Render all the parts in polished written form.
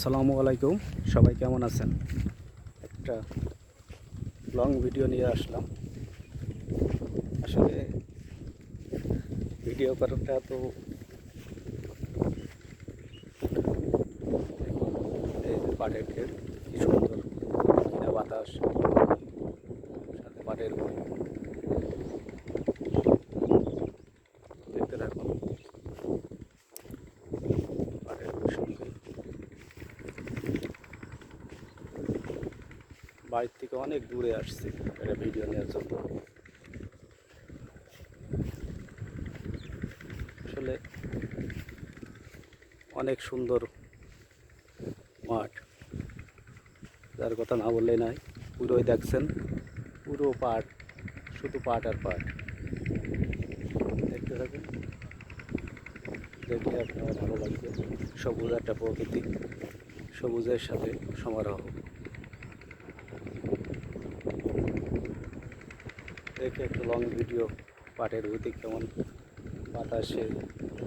আসসালামু আলাইকুম, সবাই কেমন আছেন? একটা লং ভিডিও নিয়ে আসলাম। আসলে ভিডিও করাটা তো এই যে পাটের ক্ষেত, কি সুন্দর কিনা বাতাস, সাথে পাটের বন। দেখতে থাকুন পাটের সঙ্গে। বাড়ির থেকে অনেক দূরে আসছি একটা ভিডিও নেওয়ার জন্য। আসলে অনেক সুন্দর মাঠ, যার কথা না বললেই নয়। পুরোই দেখছেন, পুরো পাট, শুধু পাট আর পাট। দেখতে থাকুন, দেখলে আপনার ভালো লাগবে। সবুজ একটা প্রকৃতি, সবুজের সাথে সমারোহ। দেখে একটু লং ভিডিও, পাটের গতি কেমন বাতাসে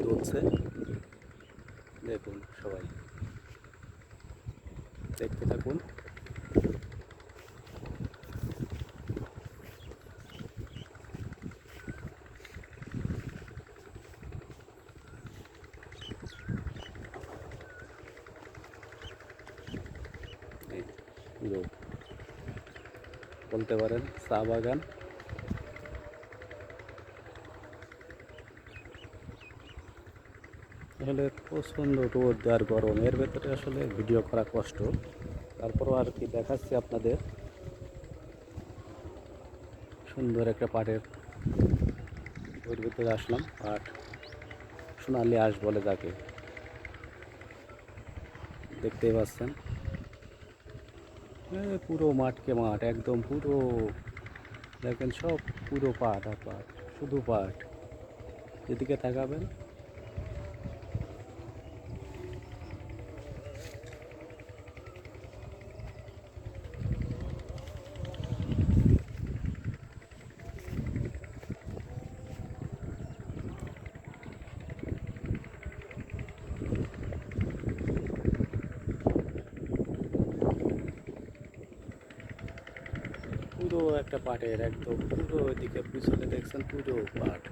দুলছে দেখুন। সবাই দেখতে থাকুন। এই পুরো বলতে পারেন চা বাগান। আসলে প্রচণ্ড রোদ আর গরম, এর ভেতরে আসলে ভিডিও করা কষ্ট। তারপরও আর কি দেখাচ্ছি আপনাদের। সুন্দর একটা পাটের ওর ভিতরে আসলাম। পাট, সোনালি আঁশ বলে যাকে, দেখতেই পাচ্ছেন। পুরো মাঠকে মাঠ, একদম পুরো দেখেন, সব পুরো পাট আর পাট, শুধু পাট। যেদিকে তাকাবেন পুরো একটা পাটের, একদম পুরো ওইদিকে পিছনে দেখছেন পুরো পাট।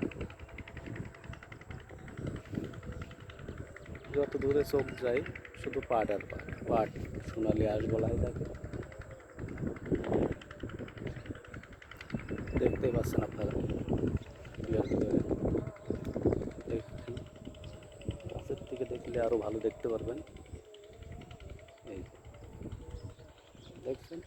যত দূরে চোখ যায় শুধু পাট আর পাট, পাট সোনালি আঁশ বলাই থাকে। দেখতেই পাচ্ছেন আপনারা ভিডিওর ভিতরে। দেখি কাছের থেকে দেখলে আরো ভালো দেখতে পারবেন। এই যে দেখছেন।